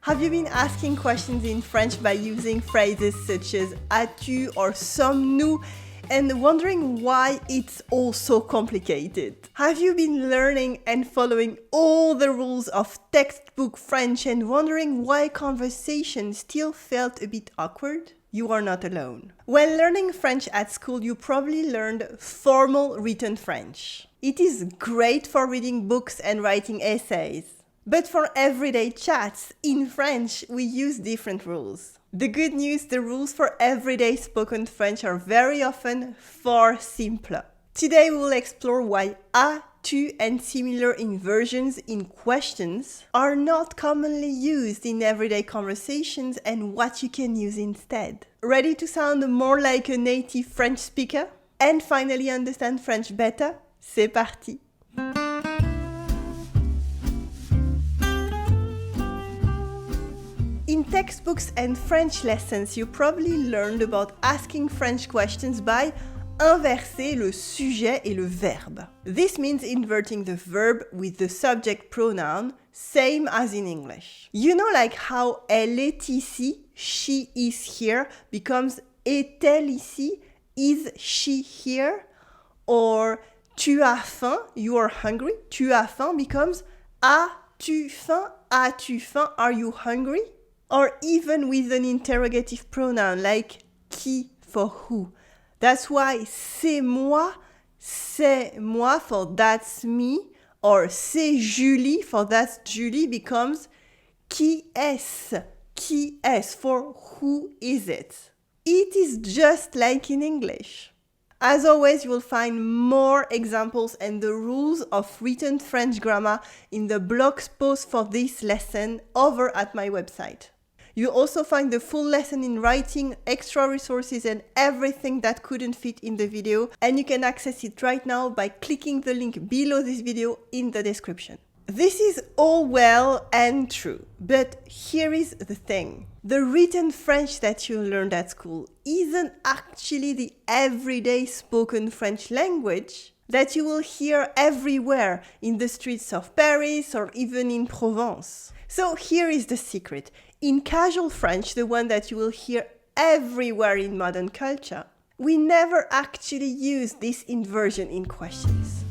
Have you been asking questions in French by using phrases such as as-tu or sommes-nous and wondering why it's all so complicated? Have you been learning and following all the rules of textbook French and wondering why conversation still felt a bit awkward? You are not alone. When learning French at school, you probably learned formal written French. It is great for reading books and writing essays. But for everyday chats in French, we use different rules. The good news, the rules for everyday spoken French are very often far simpler. Today we will explore why a, tu, and similar inversions in questions are not commonly used in everyday conversations and what you can use instead. Ready to sound more like a native French speaker? And finally understand French better? C'est parti! In textbooks and French lessons, you probably learned about asking French questions by inverser le sujet et le verbe. This means inverting the verb with the subject pronoun, same as in English. You know, like how elle est ici, she is here, becomes est-elle ici, is she here? Or tu as faim, you are hungry, tu as faim becomes as-tu faim, are you hungry? Or even with an interrogative pronoun like qui for who. That's why c'est moi for that's me, or c'est Julie for that's Julie becomes qui est for who is it. It is just like in English. As always, you will find more examples and the rules of written French grammar in the blog post for this lesson over at my website. You'll also find the full lesson in writing, extra resources and everything that couldn't fit in the video, and you can access it right now by clicking the link below this video in the description. This is all well and true, but here is the thing. The written French that you learned at school isn't actually the everyday spoken French language that you will hear everywhere in the streets of Paris or even in Provence. So here is the secret. In casual French, the one that you will hear everywhere in modern culture, we never actually use this inversion in questions.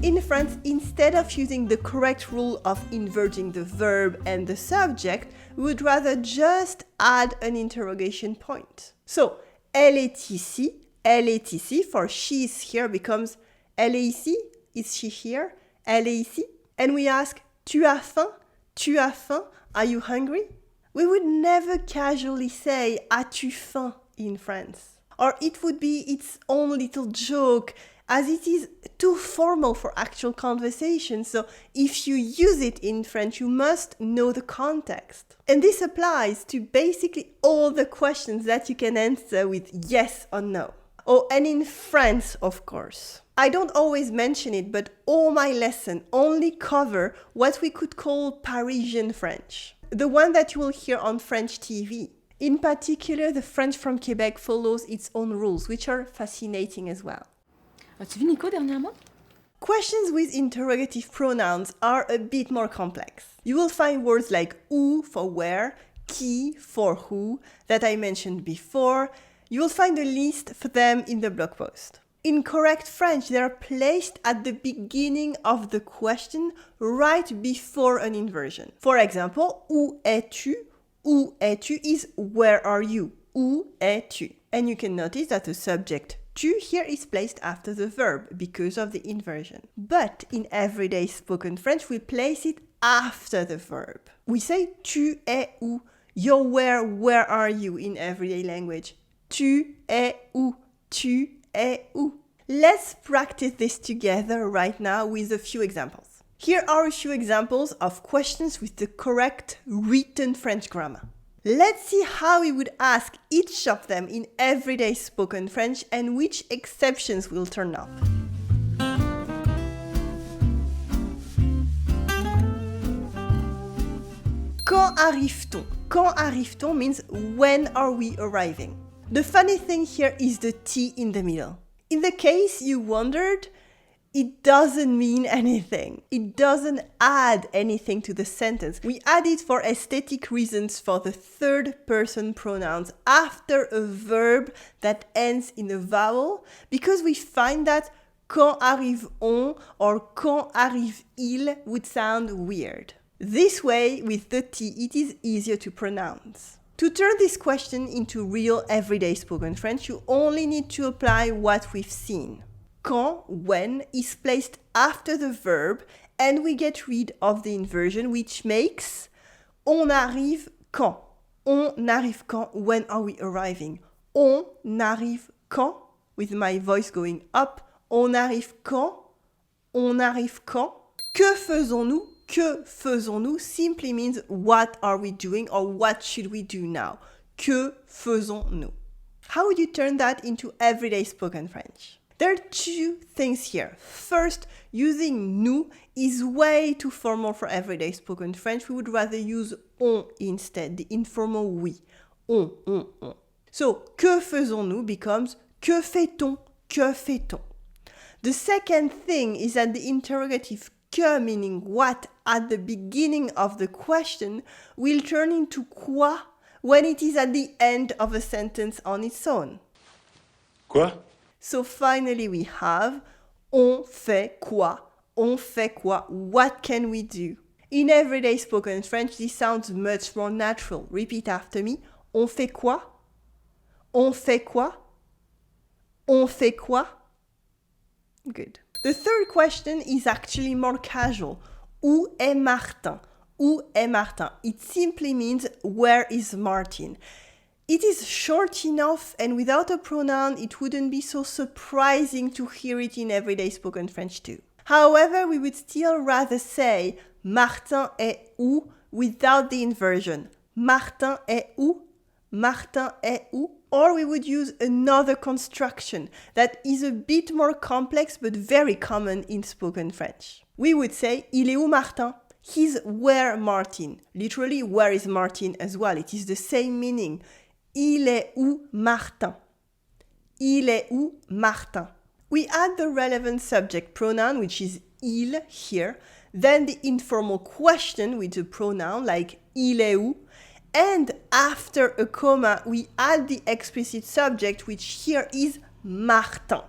In France, instead of using the correct rule of inverting the verb and the subject, we would rather just add an interrogation point. So, elle est ici for she is here becomes elle est ici, is she here? Elle est ici? And we ask, tu as faim? Are you hungry? We would never casually say, as-tu faim in France? Or it would be its own little joke, as it is too formal for actual conversation. So if you use it in French, you must know the context. And this applies to basically all the questions that you can answer with yes or no. Oh, and in France, of course. I don't always mention it, but all my lessons only cover what we could call Parisian French, the one that you will hear on French TV. In particular, the French from Quebec follows its own rules, which are fascinating as well. As-tu vu Nico dernièrement? Questions with interrogative pronouns are a bit more complex. You will find words like où for where, qui for who, that I mentioned before. You will find a list for them in the blog post. In correct French, they are placed at the beginning of the question, right before an inversion. For example, où es-tu? Où es-tu is where are you? Où es-tu? And you can notice that the subject tu here is placed after the verb because of the inversion. But in everyday spoken French, we place it after the verb. We say tu es où? You're where are you in everyday language? Tu es où? Tu es où? Let's practice this together right now with a few examples. Here are a few examples of questions with the correct written French grammar. Let's see how we would ask each of them in everyday spoken French and which exceptions will turn up. Quand arrive-t-on? Quand arrive-t-on means when are we arriving? The funny thing here is the T in the middle. In the case you wondered, it doesn't mean anything. It doesn't add anything to the sentence. We add it for aesthetic reasons for the third person pronouns after a verb that ends in a vowel because we find that quand arrive on or quand arrive il would sound weird. This way, with the T, it is easier to pronounce. To turn this question into real everyday spoken French, you only need to apply what we've seen. Quand, when, is placed after the verb and we get rid of the inversion which makes on arrive quand. On arrive quand, when are we arriving? On arrive quand, with my voice going up. On arrive quand? On arrive quand? Que faisons-nous? Que faisons-nous simply means what are we doing or what should we do now? Que faisons-nous? How would you turn that into everyday spoken French? There are two things here. First, using nous is way too formal for everyday spoken French. We would rather use on instead, the informal oui. On. So, que faisons-nous becomes que fait-on? Que fait-on? The second thing is that the interrogative que, meaning what, at the beginning of the question will turn into quoi when it is at the end of a sentence on its own. Quoi? So finally we have on fait quoi? On fait quoi? What can we do? In everyday spoken French, this sounds much more natural. Repeat after me. On fait quoi? On fait quoi? On fait quoi? Good. The third question is actually more casual. Où est Martin? Où est Martin? It simply means where is Martin? It is short enough and without a pronoun, it wouldn't be so surprising to hear it in everyday spoken French too. However, we would still rather say Martin est où without the inversion. Martin est où? Martin est où? Or we would use another construction that is a bit more complex but very common in spoken French. We would say Il est où Martin? He's where Martin. Literally, where is Martin as well. It is the same meaning. Il est où Martin? Il est où Martin? We add the relevant subject pronoun, which is il here, then the informal question with a pronoun like il est où, and after a comma, we add the explicit subject, which here is Martin.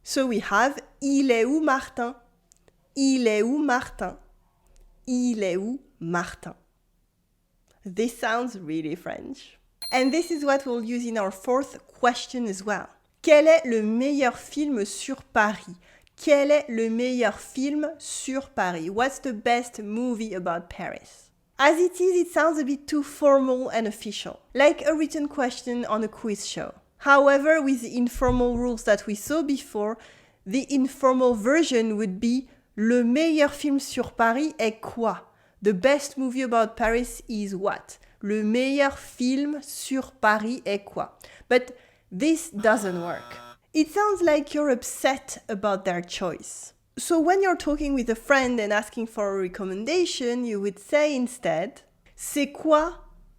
So we have il est où Martin? Il est où Martin? Il est où Martin? This sounds really French. And this is what we'll use in our fourth question as well. Quel est le meilleur film sur Paris? Quel est le meilleur film sur Paris? What's the best movie about Paris? As it is, it sounds a bit too formal and official, like a written question on a quiz show. However, with the informal rules that we saw before, the informal version would be Le meilleur film sur Paris est quoi? The best movie about Paris is what? Le meilleur film sur Paris est quoi? But this doesn't work. It sounds like you're upset about their choice. So when you're talking with a friend and asking for a recommendation, you would say instead, c'est quoi,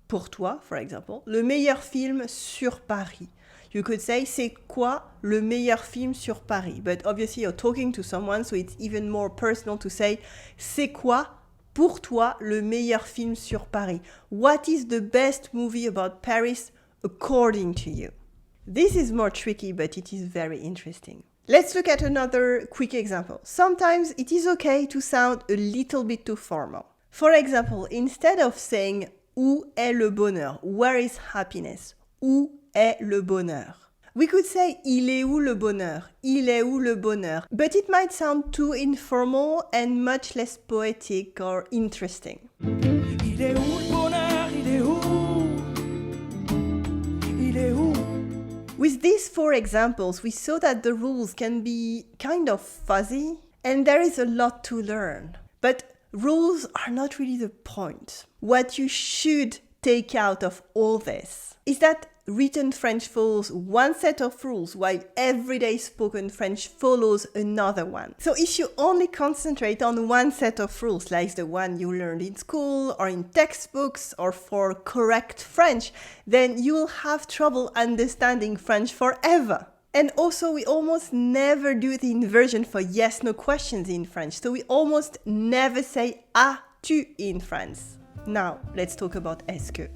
pour toi, for example, le meilleur film sur Paris? You could say, c'est quoi le meilleur film sur Paris? But obviously you're talking to someone, so it's even more personal to say, c'est quoi, pour toi, le meilleur film sur Paris? What is the best movie about Paris according to you? This is more tricky, but it is very interesting. Let's look at another quick example. Sometimes it is okay to sound a little bit too formal. For example, instead of saying où est le bonheur, where is happiness, où est le bonheur, we could say il est où le bonheur, il est où le bonheur, but it might sound too informal and much less poetic or interesting. Il est où le bonheur, il est où? Il est où? With these four examples, we saw that the rules can be kind of fuzzy and there is a lot to learn. But rules are not really the point. What you should take out of all this is that written French follows one set of rules while everyday spoken French follows another one. So if you only concentrate on one set of rules, like the one you learned in school or in textbooks or for correct French, then you will have trouble understanding French forever. And also, we almost never do the inversion for yes-no questions in French. So we almost never say as-tu in France. Now, let's talk about est-ce que.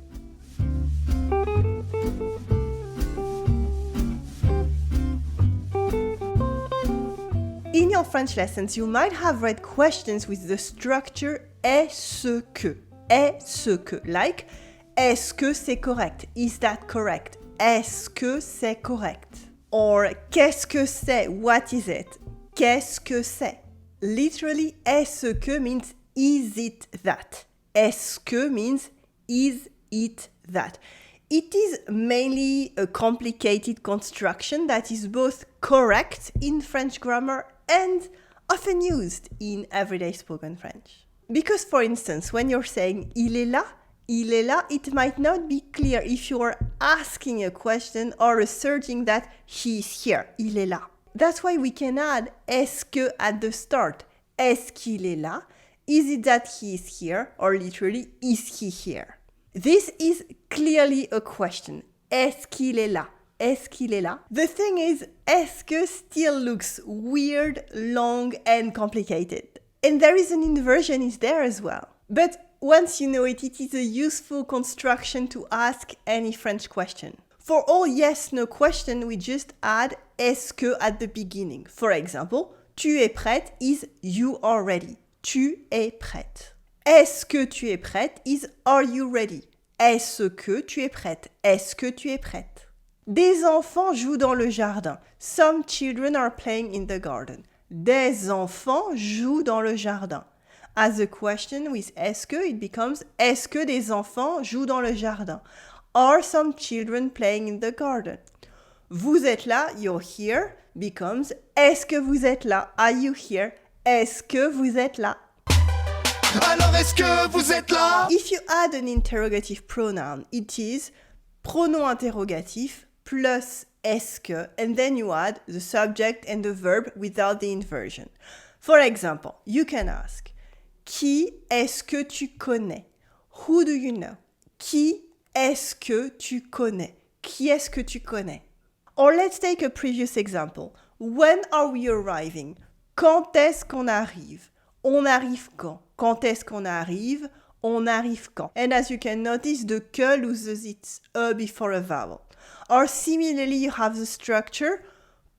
In your French lessons, you might have read questions with the structure est-ce que. Est-ce que. Like, est-ce que c'est correct? Is that correct? Est-ce que c'est correct? Or, qu'est-ce que c'est? What is it? Qu'est-ce que c'est? Literally, est-ce que means is it that? Est-ce que means is it that? It is mainly a complicated construction that is both correct in French grammar and often used in everyday spoken French. Because, for instance, when you're saying il est là, it might not be clear if you are asking a question or asserting that he's here, il est là. That's why we can add est-ce que at the start. Est-ce qu'il est là? Is it that he is here? Or literally, is he here? This is clearly a question. Est-ce qu'il est là? Est-ce qu'il est là? The thing is, est-ce que still looks weird, long, and complicated. And there is an inversion is there as well. But once you know it, it is a useful construction to ask any French question. For all yes-no question, we just add est-ce que at the beginning. For example, tu es prête is you are ready. Tu es prête. Est-ce que tu es prête is are you ready. Est-ce que tu es prête? Est-ce que tu es prête? Des enfants jouent dans le jardin. Some children are playing in the garden. Des enfants jouent dans le jardin. As a question with est-ce que, it becomes est-ce que des enfants jouent dans le jardin? Are some children playing in the garden? Vous êtes là, you're here, becomes est-ce que vous êtes là? Are you here? Est-ce que vous êtes là? Alors est-ce que vous êtes là? If you add an interrogative pronoun, it is pronom interrogatif plus est-ce que, and then you add the subject and the verb without the inversion. For example, you can ask, qui est-ce que tu connais? Who do you know? Qui est-ce que tu connais? Qui est-ce que tu connais? Or let's take a previous example. When are we arriving? Quand est-ce qu'on arrive? On arrive quand? Quand est-ce qu'on arrive? On arrive quand? And as you can notice, the que loses its e before a vowel. Or similarly, you have the structure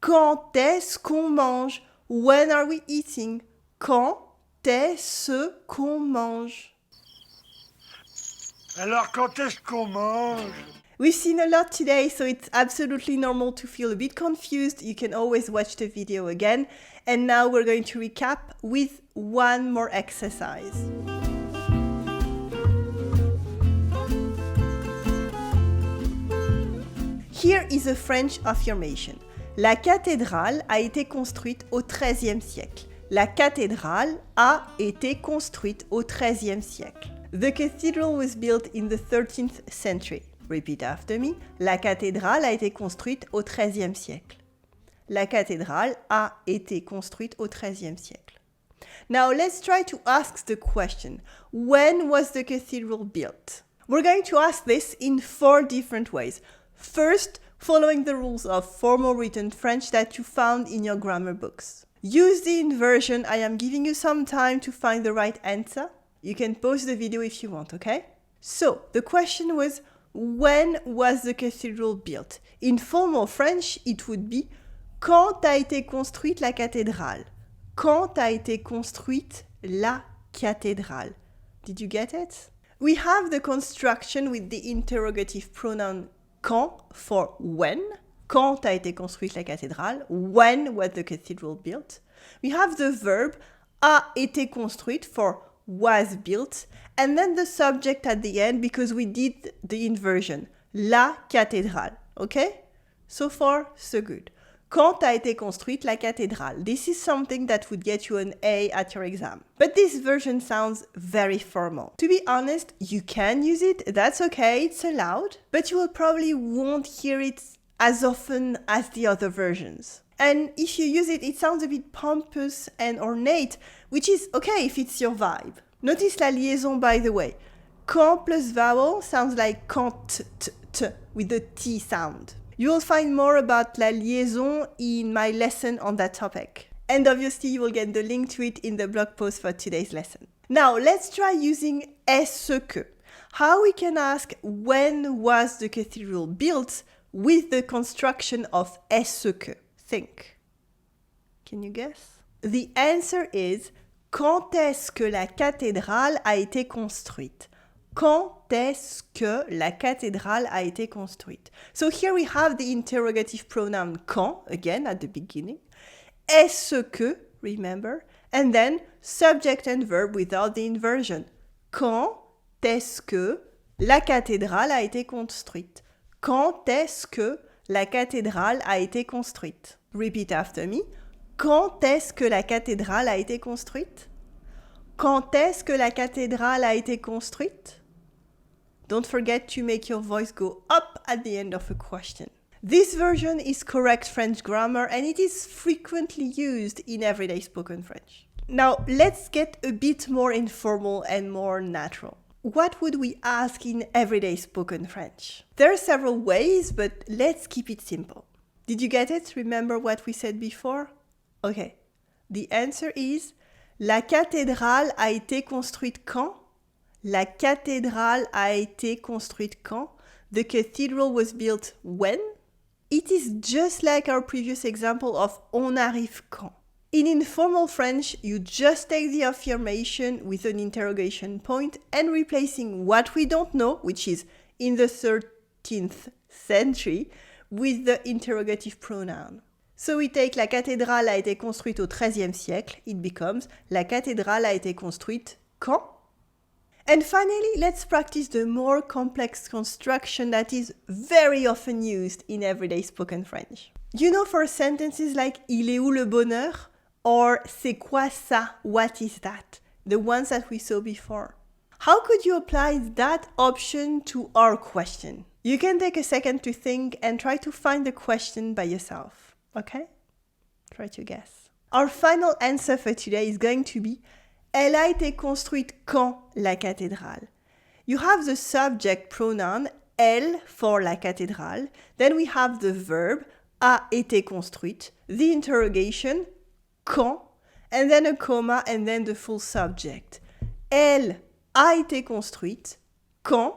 quand est-ce qu'on mange? When are we eating? Quand est-ce qu'on mange? Alors quand est-ce qu'on mange? We've seen a lot today, so it's absolutely normal to feel a bit confused. You can always watch the video again. And now we're going to recap with one more exercise. Here is a French affirmation. La cathédrale a été construite au XIIIe siècle. La cathédrale a été construite au XIIIe siècle. The cathedral was built in the 13th century. Repeat after me. La cathédrale a été construite au XIIIe siècle. La cathédrale a été construite au XIIIe siècle. Now let's try to ask the question. When was the cathedral built? We're going to ask this in 4 different ways. First, following the rules of formal written French that you found in your grammar books. Use the inversion. I am giving you some time to find the right answer. You can pause the video if you want, okay? So, the question was, when was the cathedral built? In formal French, it would be quand a été construite la cathédrale? Quand a été construite la cathédrale? Did you get it? We have the construction with the interrogative pronoun quand for when. Quand a été construite la cathédrale? When was the cathedral built? We have the verb a été construite for was built, and then the subject at the end because we did the inversion. La cathédrale. Okay? So far, so good. Quand a été construite la cathédrale? This is something that would get you an A at your exam. But this version sounds very formal. To be honest, you can use it, that's okay, it's allowed, but you will probably won't hear it as often as the other versions. And if you use it, it sounds a bit pompous and ornate, which is okay if it's your vibe. Notice la liaison, by the way. Quand plus vowel sounds like quand t with the T sound. You'll find more about la liaison in my lesson on that topic. And obviously you will get the link to it in the blog post for today's lesson. Now let's try using est-ce que. How we can ask when was the cathedral built with the construction of est-ce que. Think. Can you guess? The answer is quand est-ce que la cathédrale a été construite? Quand est-ce que la cathédrale a été construite? So here we have the interrogative pronoun quand, again at the beginning. Est-ce que, remember? And then subject and verb without the inversion. Quand est-ce que la cathédrale a été construite? Quand est-ce que la cathédrale a été construite? Repeat after me. Quand est-ce que la cathédrale a été construite? Quand est-ce que la cathédrale a été construite? Don't forget to make your voice go up at the end of a question. This version is correct French grammar and it is frequently used in everyday spoken French. Now, let's get a bit more informal and more natural. What would we ask in everyday spoken French? There are several ways, but let's keep it simple. Did you get it? Remember what we said before? Okay. The answer is la cathédrale a été construite quand? La cathédrale a été construite quand? The cathedral was built when? It is just like our previous example of on arrive quand. In informal French, you just take the affirmation with an interrogation point and replacing what we don't know, which is in the 13th century, with the interrogative pronoun. So we take la cathédrale a été construite au XIIIe siècle, it becomes la cathédrale a été construite quand? And finally, let's practice the more complex construction that is very often used in everyday spoken French. You know, for sentences like il est où le bonheur? Or c'est quoi ça? What is that? The ones that we saw before. How could you apply that option to our question? You can take a second to think and try to find the question by yourself. Okay? Try to guess. Our final answer for today is going to be elle a été construite quand la cathédrale? You have the subject pronoun elle for la cathédrale. Then we have the verb a été construite, the interrogation quand, and then a comma and then the full subject. Elle a été construite quand,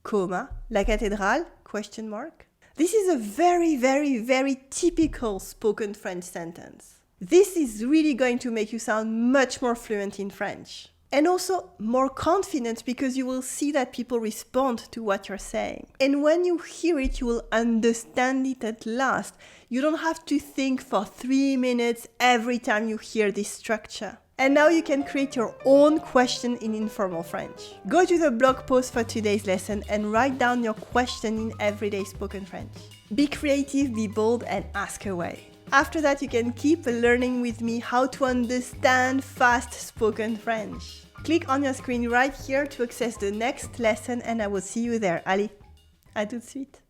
comma, la cathédrale, question mark. This is a very, very, very typical spoken French sentence. This is really going to make you sound much more fluent in French. And also more confident because you will see that people respond to what you're saying. And when you hear it, you will understand it at last. You don't have to think for 3 minutes every time you hear this structure. And now you can create your own question in informal French. Go to the blog post for today's lesson and write down your question in everyday spoken French. Be creative, be bold, and ask away. After that, you can keep learning with me how to understand fast spoken French. Click on your screen right here to access the next lesson and I will see you there. Allez, à tout de suite.